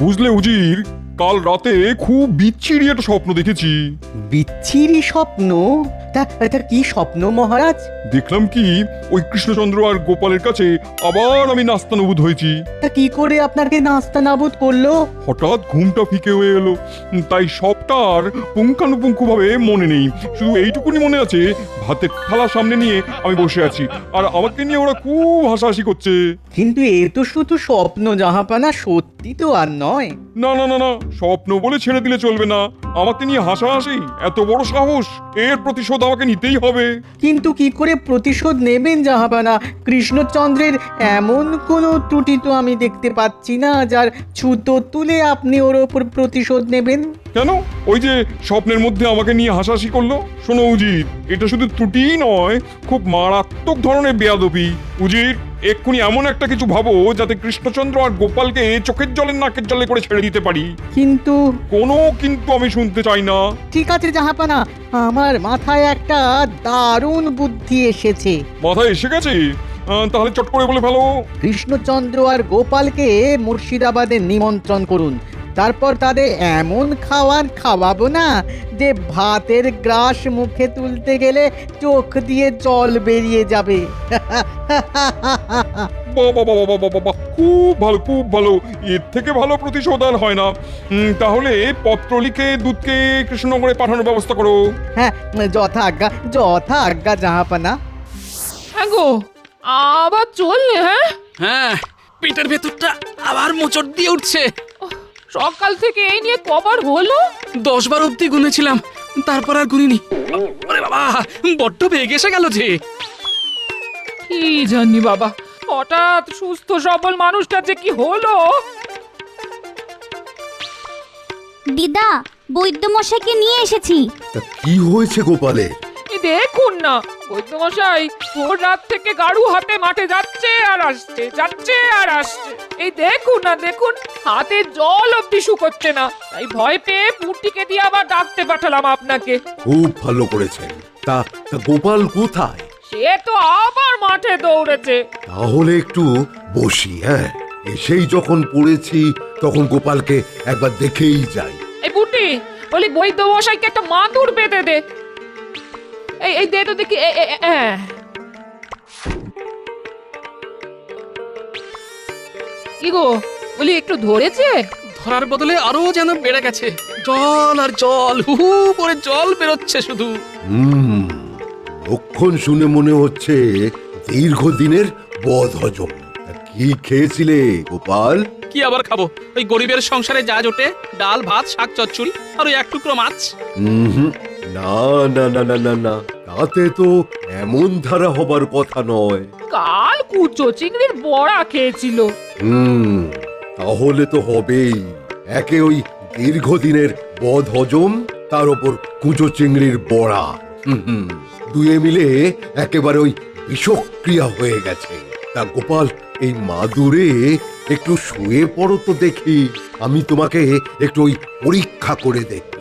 বুঝলে উজির, কাল রাতে খুব বিচ্ছিরি একটা স্বপ্ন দেখেছি। বিচ্ছিরি স্বপ্ন? তা তা কি স্বপ্ন মহারাজ? দেখলাম কি ওই কৃষ্ণচন্দ্র আর গোপালের কাছে আবার আমি নাস্তানুবুদ হয়েছি। তা কি করে আপনাকে নাস্তানাবুদ করলো? হঠাৎ ঘুমটা ফিকে হয়ে এলো, তাই সবটার পুঙ্খানুপুঙ্খভাবে মনে নেই। শুধু এইটুকুনি মনে আছে, ভাতের থালা সামনে নিয়ে আমি বসে আছি আর আমাকে নিয়ে ওরা খুব হাসাহাসি করছে। কিন্তু এ তো শুধু স্বপ্ন জাহাপানা, সত্যি তো আর নয়। না না না না, স্বপ্ন বলে ছেড়ে দিলে চলবে না। আমাকে নিয়ে হাসাহাসি, এত বড় সাহস! এর প্রতিশোধ আমাকে নিতেই হবে। কিন্তু কি করে প্রতিশোধ নেবেন জাহাপানা? কৃষ্ণচন্দ্রের এমন কোনো ত্রুটি তো আমি দেখতে পাচ্ছি না যার ছুতো তুলে আপনি ওর ওপর প্রতিশোধ নেবেন। কেন? ওই যে স্বপ্নের মধ্যে আমাকে নিয়ে হাসাহাসি করলো। শোনো উজির, এটা শুধু ত্রুটিই নয়, খুব মারাত্মক ধরনের বেয়াদবি। উজির, এক্ষুনি এমন একটা কিছু ভাবো যাতে কৃষ্ণচন্দ্র আর গোপালকে চোখের জলের নাকের জলে করে ছেড়ে দিতে পারি। কিন্তু কোনো কিন্তু আমি শুনতে চাই না। ঠিক আছে জাহাপানা, আমার মাথায় একটা দারুণ বুদ্ধি এসেছে। মাথায় এসে গেছে? তাহলে চট করে বলে ফেলো। কৃষ্ণচন্দ্র আর গোপালকে মুর্শিদাবাদে নিমন্ত্রণ করুন। তারপর তাদের এমন খাবার খাওয়াবো না যে ভাতের গ্রাস মুখে তুলতে গেলে চোখ দিয়ে জল বেরিয়ে যাবে। বাবা বাবা বাবা বাবা, খুব ভালো খুব ভালো। এর থেকে ভালো প্রতিশোধ আর হয় না। তাহলে পত্র লিখে দুধকে কৃষ্ণনগরে পাঠানোর ব্যবস্থা করো। হ্যাঁ, যথা আজ্ঞা জাহাপানা। হ্যাঁ গো, আবার চললে? হ্যাঁ হ্যাঁ, পেটের ভেতরটা আবার মোচড় দিয়ে উঠছে। সকাল থেকে এই নিয়ে কবার হলো? 10 বার অব্দি গুনেছিলাম, তারপর আর গুনিনি। ওরে বাবা, বড্ড বেগ এসে গেল যে। কি জানি বাবা, হঠাৎ সুস্থ সবল মানুষটা যে কি হলো। দিদা, বৈদ্যমশাইকে নিয়ে এসেছি। তা কি হয়েছে গোপালের? এই দেখুন না, বৈদ্যমশাই ভোর রাত থেকে গাড়ু হাতে মাঠে যাচ্ছে আর আসছে, যাচ্ছে আর আসছে। এই দেখুন না, দেখুন হাতে জল অব্দি শুকোচ্ছে না। তাই ভয় পেয়ে পুটিকে দিয়ে আবার ডাকতে পাঠালাম আপনাকে। খুব ভালো করেছেন। তা তা গোপাল কোথায়? সে তো আবার মাঠে দৌড়েছে। তাহলে একটু বসি। হ্যাঁ, এসেই যখন পড়েছি তখন গোপালকে একবার দেখেই যাই। এই পুটি, বলি বৈদ্যমশাইকে একটা মাদুর বেঁধে দে। এই দে তো দেখি। কি গো, বলি একটু ধরেছে? ধরার বদলে আরো যেন বেড়ে গেছে। জল আর জল, হু হু করে জল বেরোচ্ছে শুধু। লক্ষণ শুনে মনে হচ্ছে দীর্ঘদিনের বদহজম। তা কি খেয়েছিলে গোপাল? কি আবার খাবো? ওই গরিবের সংসারে যা জোটে, ডাল ভাত শাক চচ্চড়ি আর ওই 1 টুকরো মাছ। না না না না না না, তাতে তো এমন ধারা হবার কথা নয়। কাল কুচো চিংড়ির বড়া খেয়েছিল। তাহলে তো হবেই। একে ওই দীর্ঘদিনের বদহজম, তার ওপর কুঁচো চিংড়ির বড়া। দুয়ে মিলে একেবারে ওই বিষক্রিয়া হয়ে গেছে। তা গোপাল, এই মাদুরে একটু শুয়ে পড়ো তো দেখি। আমি তোমাকে একটু ওই পরীক্ষা করে দেখব।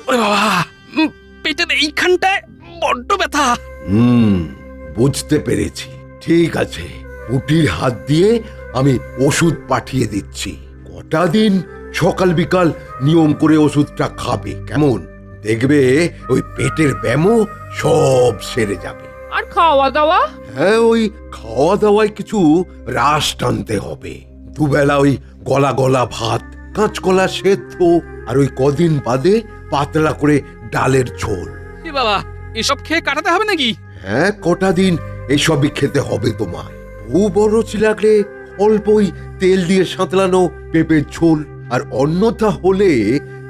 ওরে বাবা, পেটের এইখানটায় বড্ড ব্যথা। বুঝতে পেরেছি। ঠিক আছে, পুটির হাত দিয়ে আমি ওষুধ পাঠিয়ে দিচ্ছি। কটা দিন সকাল বিকাল নিয়ম করে ওষুধটা খাবে, কেমন? দেখবে ওই পেটের ব্যামো সব সেরে যাবে। আর খাওয়া দাওয়া? হ্যাঁ, ওই খাওয়া দাওয়ায় কিছু রাশ টানতে হবে। দুবেলা ওই গলা গলা ভাত, কাঁচকলা সেদ্ধ, আর ওই কদিন বাদে পাতলা করে ডালের ঝোল। এ বাবা, এসব খেয়ে কাটাতে হবে নাকি? হ্যাঁ, কটা দিন এইসবই খেতে হবে তোমায়। খুব বড় লাগলে অল্পই তেল দিয়ে সাঁতলানো পেঁপের ঝোল, আর অন্যথা হলে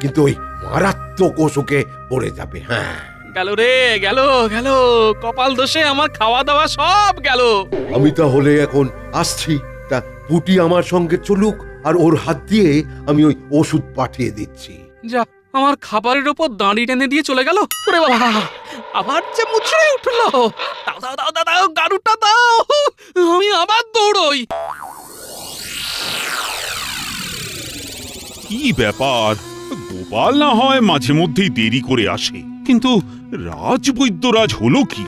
কিন্তু ওই মারাত্মক অসুখে পড়ে যাবে। হ্যাঁ, গেল রে, গেল গেল, কপাল দোষে আমার খাওয়া দাওয়া সব গেল। আমি তাহলে এখন আসছি। তা পুটি আমার সঙ্গে চলুক, আর ওর হাত দিয়ে আমি ওই ওষুধ পাঠিয়ে দিচ্ছি। যা, আমার খাবারের উপর দাঁড়ি টেনে দিয়ে চলে গেল। ওরে বাবা, আবার যে মুচড়ে উঠলো। দাও দাও দাও দাও দাও, গাড়ুটা দাও, আমি আবার দৌড়ই। কি ব্যাপার, গোপাল না হয় মাঝে মধ্যেই দেরি করে আসে, কিন্তু রাজবৈদ্যরাজ হলো কি?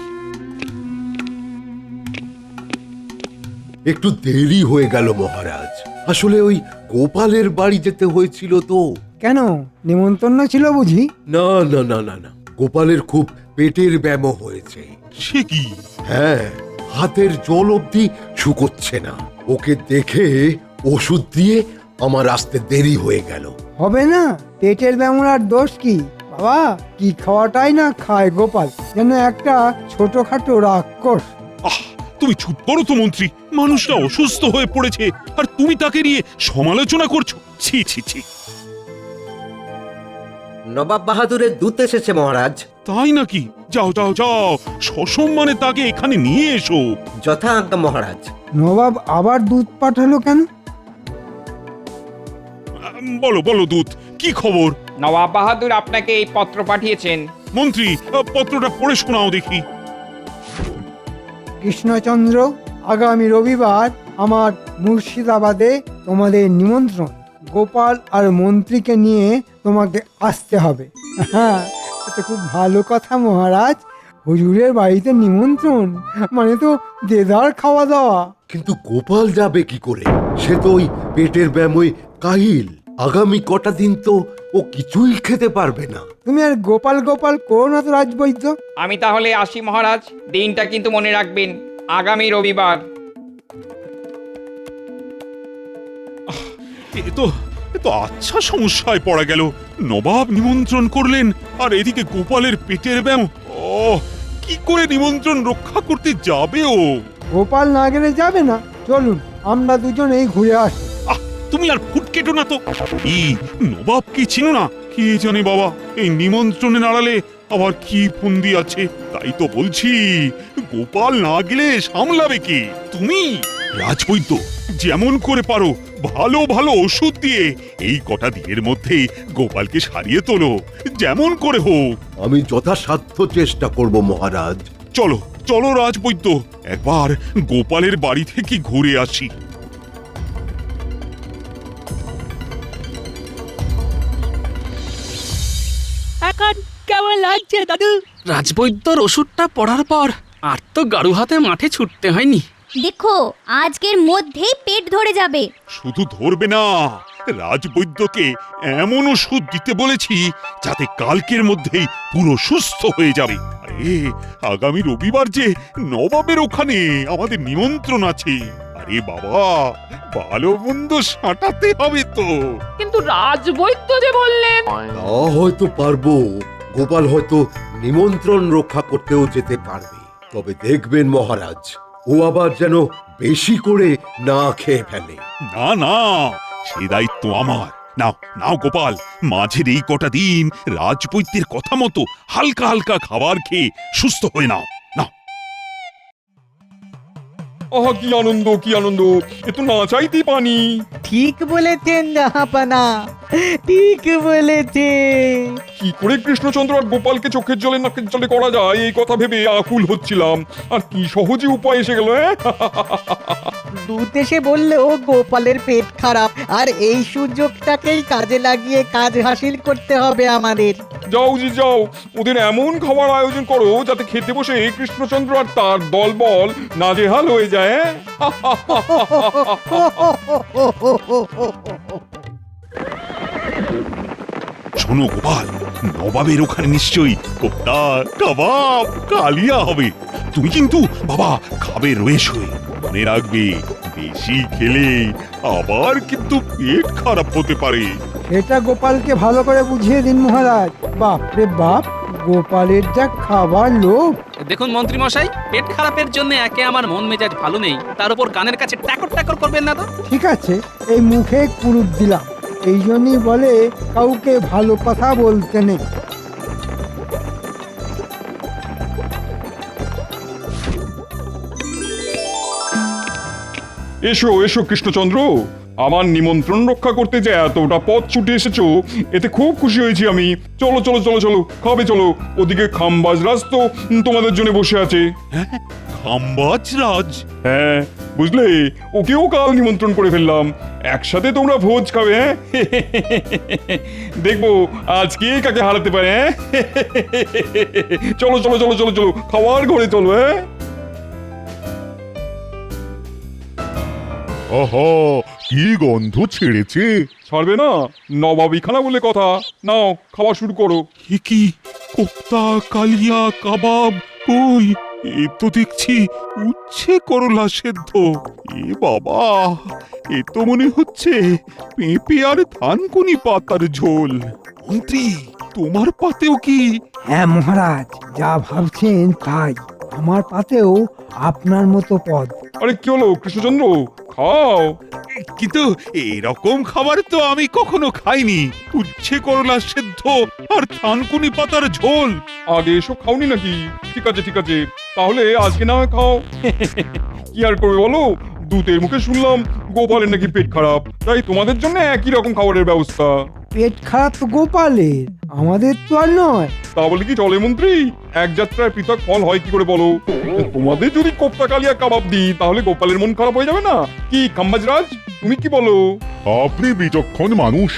একটু দেরি হয়ে গেল মহারাজ। আসলে ওই গোপালের বাড়ি যেতে হয়েছিল তো। কেন নিমন্ত্রণ ছিল বুঝি? না না না না না, গোপালের খুব পেটের ব্যামো হয়েছে। সে কি? হ্যাঁ, হাতের জল অবধি শুকোচ্ছে না। ওকে দেখে ওষুধ দিয়ে আমার আসতে দেরি হয়ে গেল। হবে না, পেটের ব্যামোর দোষ কি বাবা? কি খাওয়াটাই না খায় গোপাল, যেন একটা ছোটখাটো রাক্ষস। আহ, তুমি চুপ করো তো মন্ত্রী। মানুষটা অসুস্থ হয়ে পড়েছে আর তুমি তাকে নিয়ে সমালোচনা করছো। ছি ছি ছি। নবাব বাহাদুরের দূত এসেছে মহারাজ। তাই নাকি? যাও যাও যাও, সসম্মানে তাকে এখানে নিয়ে এসো। যথা আজ্ঞা মহারাজ। নবাব আবার দুধ পাঠালো কেন? বলো বলো দূত, কি খবর? নবাব বাহাদুর আপনাকে এই পত্র পাঠিয়েছেন। মন্ত্রী, পত্রটা পড়ে শোনাও দেখি। কৃষ্ণচন্দ্র, আগামী রবিবার আমার মুর্শিদাবাদে তোমাদের নিমন্ত্রণ। গোপাল আর মন্ত্রীকে নিয়ে তোমাকে আসতে হবে। হ্যাঁ, এটা খুব ভালো কথা মহারাজ। হুজুরের বাড়িতে নিমন্ত্রণ মানে তো দেদার খাওয়া দাওয়া। কিন্তু গোপাল যাবে কি করে? সে তো ওই পেটের ব্যামোয় কাহিল। আগামী কটা দিন তো ও কিছুই খেতে পারবে না। তুমি আর গোপাল গোপাল করো না তো রাজবৈদ্য। আমি তাহলে আসি মহারাজ। দিনটা কিন্তু মনে রাখবেন, আগামী রবিবার। এ তো আচ্ছা সমস্যায় পড়া গেল। নবাব নিমন্ত্রণ করলেন আর এদিকে গোপালের পেটের ব্যায়াম। ও, কি করে নিমন্ত্রণ রক্ষা করতে যাবে ও? গোপাল না গেলে যাবে না। চলুন আমরা দুজনেই ঘুরে আসি। আহ, তুমি আর ফুট কেটো না তো। এই নবাব কি চিনো না? কি জানে বাবা, এই নিমন্ত্রণের আড়ালে আবার কি ফন্দি আছে। তাই তো বলছি, গোপাল না গেলে সামলাবে কি? তুমি রাজবৈদ্য, যেমন করে পারো ভালো ভালো ওষুধ দিয়ে এই কটা দিনের মধ্যে গোপালকে সারিয়ে তোলো, যেমন করে হোক। আমি যথাসাধ্য চেষ্টা করব মহারাজ। চলো চলো রাজবৈদ্য, একবার গোপালের বাড়ি থেকে ঘুরে আসি। এখন কেমন লাগছে দাদু? রাজবৈদ্যর ওষুধটা পড়ার পর আর তো গাড়ু হাতে মাঠে ছুটতে হয়নি। দেখো আজকের মধ্যেই পেট ধরে যাবে। শুধু ধরবে না, রাজবৈদ্যকে এমন ওষুধ দিতে বলেছি যাতে কালকের মধ্যেই পুরো সুস্থ হয়ে যাবে। আরে আগামী রবিবার যে নবাবের ওখানে আমাদের নিমন্ত্রণ আছে। আরে বাবা, ভালো মন্দ সাঁটাতে হবে তো। কিন্তু রাজবৈদ্য যে বললেন। তা হয়তো পারবো। গোপাল হয়তো নিমন্ত্রণ রক্ষা করতেও যেতে পারবে। তবে দেখবেন মহারাজ, ও আবার যেন বেশি করে না খেয়ে ফেলে। না না, সে দায়িত্ব আমার। নাও নাও গোপাল, মাঝের এই কটা দিন রাজবৈদ্যের কথা মতো হালকা হালকা খাবার খেয়ে সুস্থ হয়ে নাও। নাও। আহা, কি আনন্দ কি আনন্দ! এ তো না চাইতেই পানি। ঠিক বলেছেন জাহাপানা, ঠিক বলেছেন। কি করে কৃষ্ণচন্দ্র আর গোপালকে চোখের জলে নাকের জলে করা যায় এই কথা ভেবে আকুল হচ্ছিলাম। আর কি সহজে উপায় এসে গেল। দুধ এসে বললেও গোপালের পেট খারাপ, আর এই সুযোগটাকেই কাজে লাগিয়ে কাজ হাসিল করতে হবে আমাদের। যাও জি যাও, ওদের এমন খাবার আয়োজন করো যাতে খেতে বসে কৃষ্ণচন্দ্র আর তার দলবল নাজেহাল হয়ে যায়। শোনো গোপাল, নবাবের ওখানে নিশ্চয়ই কোপ্তা, কাবাব, কালিয়া হবে। তুমি কিন্তু বাবা খাবে রয়েস হয়ে। মনে রাখবে, বেশি খেলে আবার কিন্তু পেট খারাপ হতে পারে। সেটা গোপালকে ভালো করে বুঝিয়ে দিন মহারাজ। বাপ রে বাপ, গোপালের যা খাবার লোভ। দেখুন মন্ত্রী মশাই, পেট খারাপের জন্য একে আমার মন মেজাজ ভালো নেই, তার উপর কানের কাছে ট্যাকর ট্যাকর করবেন না তো। ঠিক আছে, এই মুখে কুরুপ দিলাম। এই জন্যই বলে কাউকে ভালো কথা বলতে নেই। এসো এসো কৃষ্ণচন্দ্র, আমার নিমন্ত্রণ রক্ষা করতে যে এতটা পথ ছুটে এসেছো, এতে খুব খুশি হয়েছি আমি। চলো চলো চলো চলো, খাবে চলো। ওদিকে খাম্বাজরাজ তো তোমাদের জন্য বসে আছে। খাম্বাজ রাজ? হ্যাঁ, বুঝলে, ওকেও কাল নিমন্ত্রণ করে ফেললাম। একসাথে তোমরা ভোজ খাবে। হ্যাঁ, দেখবো আজকে কাকে হারাতে পারে। হ্যাঁ, চলো চলো চলো চলো চলো, খাওয়ার ঘরে চলো। হ্যাঁ। আহা কি গন্ধ ছেড়েছে। ছাড়বে না, নবাবিখানা বলে কথা। নাও, খাওয়া শুরু করো। কি কোপ্তা, কালিয়া, কাবাব, কই এ তো দেখছি উচ্ছে করলা সেদ্ধ। এ বাবা, এ তো মনে হচ্ছে পেঁপে আর থানকুনি পাতার ঝোল। মন্ত্রী, তোমার পাতেও কি? হ্যাঁ মহারাজ, যা ভাবছেন তাই। আমার পাতেও আপনার মতো পদ। আরে কি হলো কৃষ্ণচন্দ্র, খাও। কিন্তু এরকম খাবার তো আমি কখনো খাইনি। উচ্ছে করলা সেদ্ধ আর থানকুনি পাতার ঝোল। আগে এসব খাওনি নাকি? ঠিক আছে ঠিক আছে, তাহলে আজকে না হয় খাও। কি আর করবে বলো, দূতের মুখে শুনলাম গোপালের নাকি পেট খারাপ, তাই তোমাদের জন্য একই রকম খাবারের ব্যবস্থা। পেট খারাপ তো গোপালের, আমাদের তো আর নয়। তা বলে কি চলে মন্ত্রী? এক যাত্রায় পৃথক ফল হয় কি করে বলো? তোমাদের যদি কোপ্তা কালিয়া কাবাব দিই তাহলে গোপালের মন খারাপ হয়ে যাবে না? কি খাম্বাজরাজ, তুমি কি বলো? আপনি বিচক্ষণ মানুষ,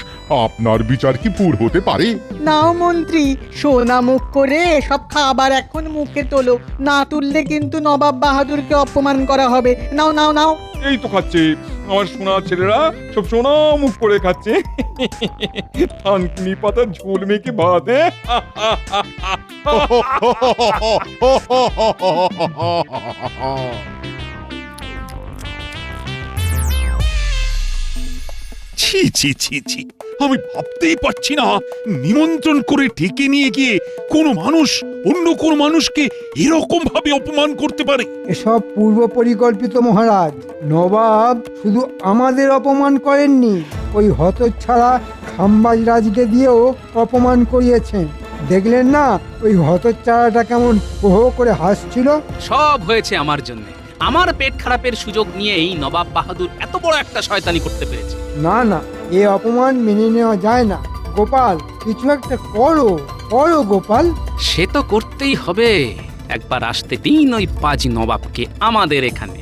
আপনার বিচার কি ভুল হতে পারে? নাও মন্ত্রী, সোনা মুখ করে সব খাবার এখন মুখে তোলো, না তুললে কিন্তু নবাব বাহাদুরকে অপমান করা হবে। নাও নাও নাও। এই তো খাচ্ছে, আমার সোনা ছেলেরা সব সোনা মুখ করে খাচ্ছে। থানকুনি পাতার ঝোল মেখে ভাত। ছি ছি ছি ছি, আমি ভাবতেই পারছি না নিমন্ত্রণ করে ডেকে নিয়ে গিয়ে কোনো মানুষ অন্য কোন মানুষকে এরকম ভাবে অপমান করতে পারে। এসব পূর্ব পরিকল্পিত মহারাজ। নবাব শুধু আমাদের অপমান করেননি, ওই হতচ্ছাড়া খাম্বাজরাজকে দিয়েও অপমান করিয়েছেন। দেখলেন না ওই হতচ্ছাড়াটা কেমন হো হো করে হাসছিল? সব হয়েছে আমার জন্য। আমার পেট খারাপের সুযোগ নিয়েই নবাব বাহাদুর এত বড় একটা শয়তানি করতে পেরেছে। না না, এ অপমান মেনে নেওয়া যায় না। গোপাল, কিছু একটা করো, করো গোপাল। সে তো করতেই হবে। একবার আসতে দিন ওই পাজি নবাবকে আমাদের এখানে।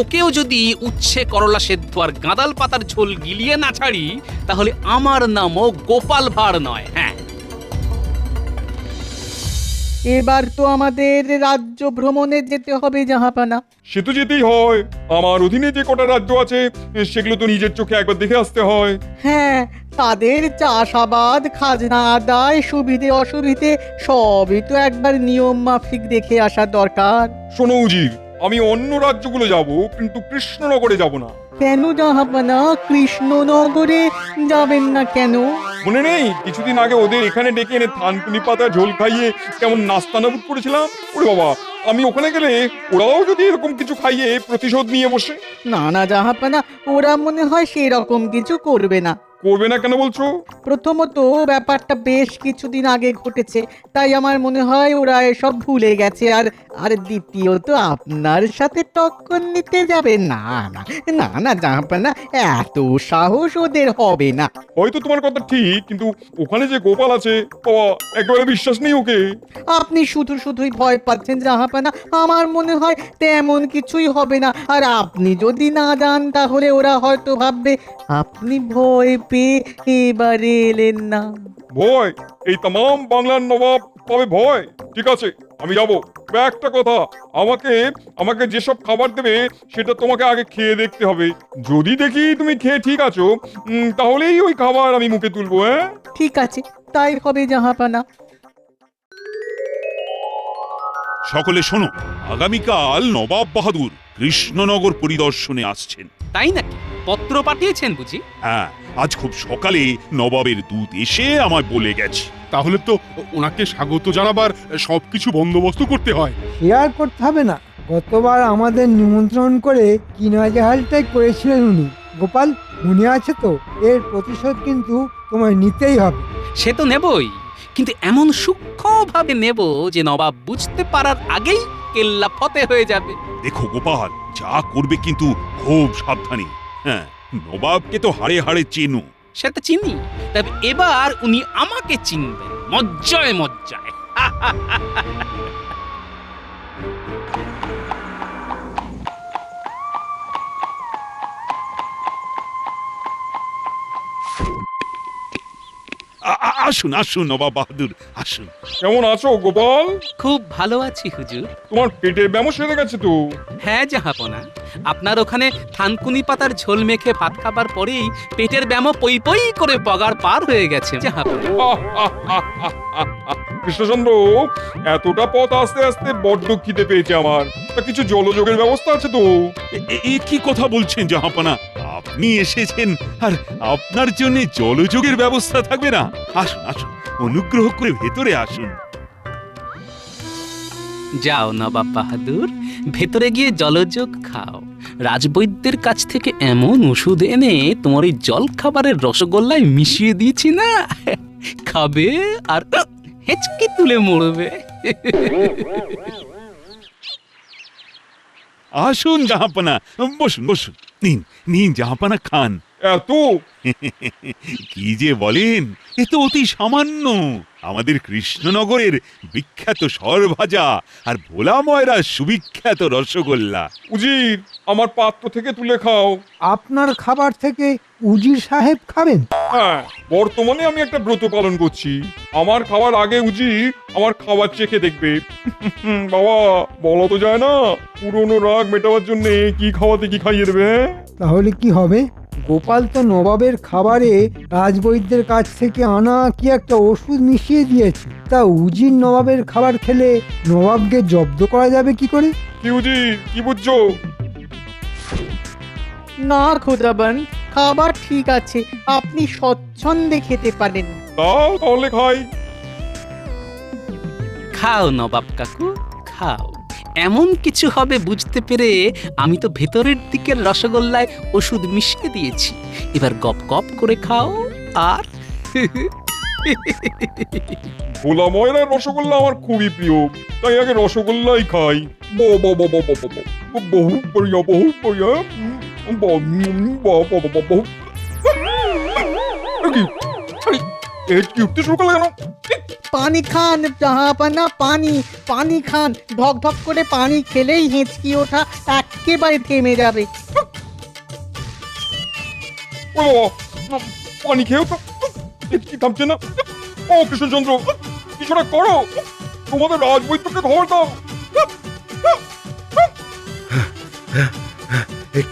ওকেও যদি উচ্ছে করলা সেদ্ধ আর গাঁদাল পাতার ঝোল গিলিয়ে না ছাড়ি, তাহলে আমার নামও গোপাল ভাঁড় নয়। হ্যাঁ, এবার তো আমাদের রাজ্য ভ্রমণে যেতে হবে জাহাপানা। সে তো যেতেই হয়, আমার অধীনে যে কটা রাজ্য আছে সেগুলো তো নিজের চোখে একবার দেখে আসতে হয়। হ্যাঁ, তাদের চাষাবাদ, খাজনা আদায়, সুবিধে অসুবিধে সবই তো একবার নিয়ম মাফিক দেখে আসা দরকার। শোনো উজির, আমি অন্য রাজ্যগুলো যাব, কিন্তু কৃষ্ণনগরে যাব না। কেন জাহাপানা, কৃষ্ণনগরে যাবেন না কেন? মনে নেই কিছুদিন আগে ওদের এখানে ডেকে এনে থানকুনি পাতা ঝোল খাইয়ে কেমন নাস্তানাবুদ করেছিলাম? ওরে বাবা, আমি ওখানে গেলে ওরাও যদি এরকম কিছু খাইয়ে প্রতিশোধ নিয়ে বসে। না না জাহাপানা, ওরা মনে হয় সেরকম কিছু করবে না। করবে না কেন বলছো? প্রথমত ব্যাপারটা বেশ কিছুদিন আগে ঘটেছে, তাই আমার মনে হয় ওরা এসব ভুলে গেছে। আর আর দ্বিতীয়ত আপনার সাথে টক্কর নিতে যাবে না। না না না জাহাপানা, এত সাহস ওদের হবে না। হয়তো তোমার কথা ঠিক, কিন্তু ওখানে যে গোপাল আছে, বাবা, একেবারে বিশ্বাস নেই ওকে। আপনি শুধু শুধুই ভয় পাচ্ছেন জাহাপানা, আমার মনে হয় তেমন কিছুই হবে না। আর আপনি যদি না যান তাহলে ওরা হয়তো ভাববে আপনি ভয় পেয়ে এবারে এলেন না। ভয়? এই তামাম বাংলার নবাব পাবে ভয়? ঠিক আছে, আমি যাব। একটা কথা, আমাকে আমাকে যেসব খাবার দেবে সেটা তোমাকে আগে খেয়ে দেখতে হবে। যদি দেখি তুমি খেয়ে ঠিক আছো, তাহলেই ওই খাবার আমি মুখে তুলবো। হ্যাঁ, ঠিক আছে, তাই হবে জাহাপানা। সকলে শোনো, আগামীকাল নবাব বাহাদুর কৃষ্ণনগর পরিদর্শনে আসছেন। তাই নাকি? পত্র পাঠিয়েছেন বুঝি? হ্যাঁ, আজ খুব সকালে নবাবের দূত এসে আমায় বলে গেছে। তাহলে তো ওনাকে স্বাগত জানাবার সবকিছু বন্দোবস্ত করতে হয়। শেয়ার করতে হবে না। গতবার আমাদের নিমন্ত্রণ করে কিনাজাহালটাই করেছিলেন উনি। গোপাল, মনে আছে তো? এর প্রতিশোধ কিন্তু তোমায় নিতেই হবে। সে তো নেবই, কিন্তু এমন সূক্ষ্মভাবে নেব যে নবাব বুঝতে পারার আগেই কেল্লা ফতে হয়ে যাবে। দেখো গোপাল, যা করবে কিন্তু খুব সাবধানে। হ্যাঁ, নবাবকে তো হাড়ে হাড়ে চেনো। সে তো চিনি, তবে এবার উনি আমাকে চিনবেন মজ্জায় মজ্জায়। আসুন আসুন নবাব বাহাদুর, আসুন। কেমন আছো গোপাল? খুব ভালো আছি হুজুর। তোমার পেটের ব্যামো সেরে গেছে তো? হ্যাঁ জাহাপনা, আপনার ওখানে থানকুনি পাতার ঝোল মেখে ভাত খাবার পরেই পেটের ব্যামো পই পই করে বগার পার হয়ে গেছে জাহাপনা। কৃষ্ণচন্দ্র, এতটা পথ আস্তে আস্তে বড্ড খিদে পেয়েছে আমার। তা কিছু জলযোগের ব্যবস্থা আছে তো? এ কি কথা বলছেন জাহাপনা? আপনি এসেছেন আর আপনার জন্য জলযোগের ব্যবস্থা থাকবে না? আসুন আসুন, অনুগ্রহ করে ভেতরে আসুন। যাও নবাব বাহাদুর, ভেতরে গিয়ে জলযোগ খাও। রাজবৈদ্যের কাছ থেকে এমন ওষুধ এনে তোমার এই জল খাবারের রসগোল্লায় মিশিয়ে দিয়েছি না, খাবে আর হেঁচকি তুলে মরবে। আসুন জাহাপনা, বসুন বসুন, নিন নিন জাহাপনা, খান। এত? কি যে বলেন, এ তো অতি সামান্য। আমাদের কৃষ্ণনগরের বিখ্যাত সরভাজা আর ভোলা ময়রা সুবিখ্যাত রসগোল্লা। উজির, আমার পাত্র থেকে তুলে খাও। আপনার খাবার থেকে উজির সাহেব খাবেন? হ্যাঁ, বর্তমানে আমি একটা ব্রত পালন করছি। আমার খাওয়ার আগে উজির আমার খাবার চেখে দেখবে। বাবা, বলা তো যায় না, পুরনো রাগ মেটাবার জন্য কি খাওয়াতে কি খাইয়ে দেবে। তাহলে কি হবে? গোপাল তো নবাবের খাবারে রাজবৈদ্যের কাছ থেকে আনা কি একটা ওষুধ মিশিয়ে দিয়েছে। তা উজির নবাবের খাবার খেলে নবাবকে জব্দ করা যাবে কি করে? কি উজির, কি বুঝছো? না খোদাবান, খাবার ঠিক আছে, আপনি স্বচ্ছন্দে খেতে পারেন। তাহলে খাই। খাও নবাব কাকু, খাও। এমন কিছু হবে বুঝতে পেরে আমি তো ভেতরের দিকের রসগোল্লায় ওষুধ মিশিয়ে দিয়েছি। এবার গপ গপ করে খাও আর ভোলা ময়রার রসগোল্লা আমার খুবই প্রিয়, তাই আগে রসগোল্লাই খাই। বহু বড়িয়া, বহু বড়িয়া। কি উঠতে শুরু করলে কেন? পানি খান জাহাপানা, পানি পানি খান। ঢক ঢক করে পানি খেলেই হেঁচকি ওঠা একেবারে থেমে যাবে। ও বাবা, পানি খেয়েও তো কি থামছে না। ও কৃষ্ণচন্দ্র, কিছুটা করো, তোমাদের রাজবৈদ্যকে খবর দাও।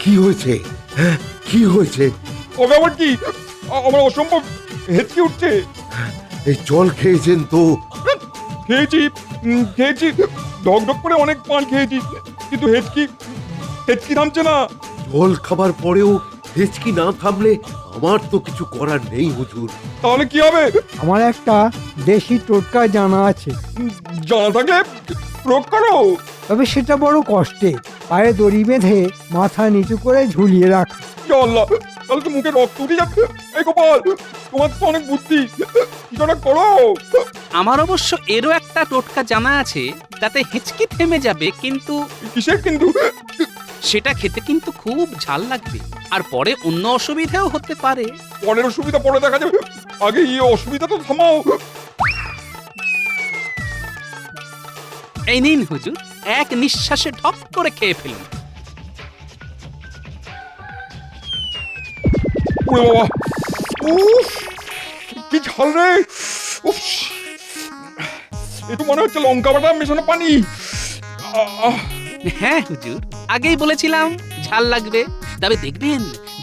কি হয়েছে? কি হয়েছে? তবে আবার কি? আমার অসম্ভব হেঁচকি উঠছে। এই জল খেয়েছেন তো? খেয়েছি, খেয়েছি, ঢক ঢক করে অনেক পান খেয়েছি, কিন্তু হেঁচকি থামছে না। জল খাবার পরেও হেঁচকি না থামলে আমার তো কিছু করার নেই হুজুর। তাহলে কি হবে? আমার একটা দেশি টোটকা জানা আছে, জানা থাকলে প্রয়োগ করো। তবে সেটা বড় কষ্টে। পায়ে দড়ি বেঁধে মাথা নিচু করে ঝুলিয়ে রাখ। ইয়া আল্লাহ, তাহলে তো মুখে রক্ত উঠে যাবে। এই গোপাল, তোমার তো অনেক বুদ্ধি, কিছুটা করো। আমার অবশ্য এরও একটা টোটকা জানা আছে, তাতে হেঁচকি থেমে যাবে, কিন্তু কিসের কিন্তু? সেটা খেতে কিন্তু খুব ঝাল লাগবে, আর পরে অন্য অসুবিধাও হতে পারে। পরের অসুবিধা পরে দেখা যাবে, আগে এই অসুবিধা তো থামাও। এই নিন হুজুর, এক নিঃশ্বাসে ঢপ করে খেয়ে ফেলুন। ওরে বাবা, উফ, কি ঝাল রে। উফ, একটু মনে হচ্ছে লঙ্কা বাটা মেশানো পানি। হ্যাঁ হুজুর, আগেই বলেছিলাম ঝাল লাগবে, তবে দেখবেন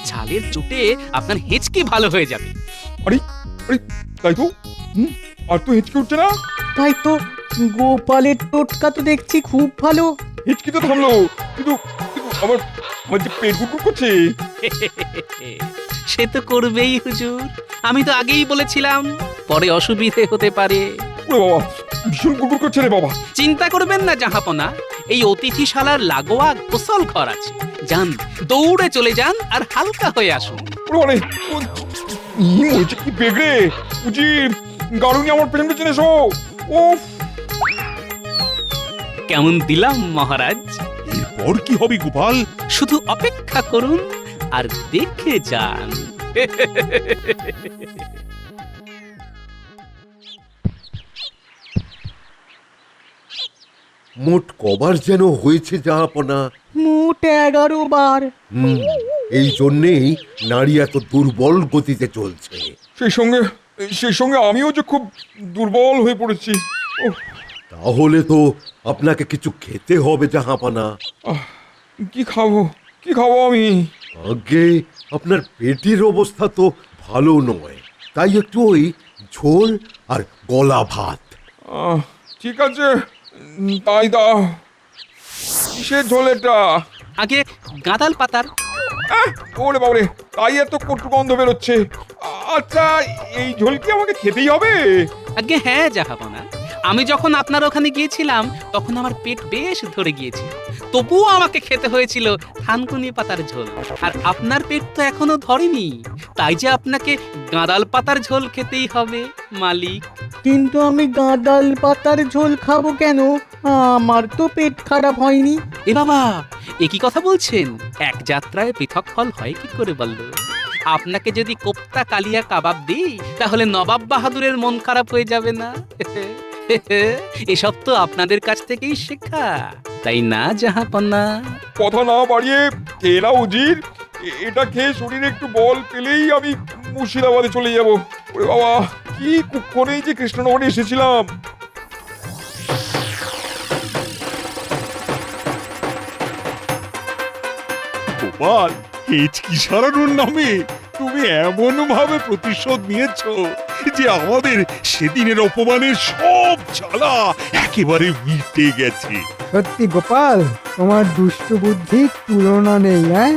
ঝালের চোটে আপনার হেঁচকি ভালো হয়ে যাবে। আরে আরে, তাই তো। আর তো হেঁচকি উঠছে না। তাই তো, গোপালের টোটকা তো দেখছি খুব ভালো। হেঁচকি তো থামলো, কিন্তু আমার যে পেট গুড়গুড় করছে। সে তো করবেই হুজুর, আমি তো আগেই বলেছিলাম পরে অসুবিধে হতে পারে। ওরে বাবা, ভীষণ গুড়গুড় করছে রে বাবা। চিন্তা করবেন না জাহাপনা, এই অতিথিশালার লাগোয়া গোসল ঘর আছে, যান দৌড়ে চলে যান আর হালকা হয়ে আসুন। ওরে মরেছে, কি বেগড়ে। উজির, গাড়ুনি আমার পেছন পেছনে এসো। উফ, কেমন দিলাম মহারাজ? এরপর কি হবে গোপাল? শুধু অপেক্ষা করুন আর দেখে যান। মোট কবার যেন হয়েছে জাহাপনা? মোট 11 বার। এই জন্যেই নারী এত দুর্বল গতিতে চলছে। সেই সঙ্গে আমিও যে খুব দুর্বল হয়ে পড়েছি। উফ, তাহলে তো আপনাকে কিছু খেতে হবে জাহাপনা। কি খাবো? কি খাবো আমি? আগে আপনার পেটের অবস্থা তো ভালো নয়, তাই একটু ওই ঝোল আর গলা ভাত। ঠিক আছে, তাই দাও। কিসের ঝোল এটা? আগে গাঁদাল পাতার। ওরে বাবরে, তাই এত কটু গন্ধ বেরোচ্ছে। আচ্ছা, এই ঝোল কি আমাকে খেতেই হবে? আগে হ্যাঁ জাহাপনা, আমি যখন আপনার ওখানে গিয়েছিলাম তখন আমার পেট বেশ ধরে গিয়েছিল, তবুও আমাকে খেতে হয়েছিল থানকুনি পাতার ঝোল। আর আপনার পেট তো এখনো ধরেনি, তাই যে আপনাকে গাঁদাল পাতার ঝোল খেতেই হবে মালিক। কিন্তু আমি গাঁদাল পাতার ঝোল খাবো কেন? আমার তো পেট খারাপ হয়নি। এ বাবা, একই কথা বলছেন? এক যাত্রায় পৃথক ফল হয় কি করে বললো? আপনাকে যদি কোপ্তা কালিয়া কাবাব দিই তাহলে নবাব বাহাদুরের মন খারাপ হয়ে যাবে না? এসব তো আপনাদের কাছ থেকেই শেখা, তাই না জাহাপনা? কথা না বাড়িয়ে খেয়ে নাও উজির। এটা খেয়ে শরীরে একটু বল পেলেই আমি মুর্শিদাবাদে চলে যাব। ওরে বাবা, কি কুক্ষণেই যে কৃষ্ণনগরে এসেছিলাম। গোপাল, হেঁচকি সারানোর নামে তুমি এমন ভাবে প্রতিশোধ নিয়েছো যে আমাদের সেদিনের অপমানের সব জ্বালা একেবারে মিটে গেছে। সত্যি গোপাল, তোমার দুষ্টু বুদ্ধির তুলনা নেই, হ্যাঁ?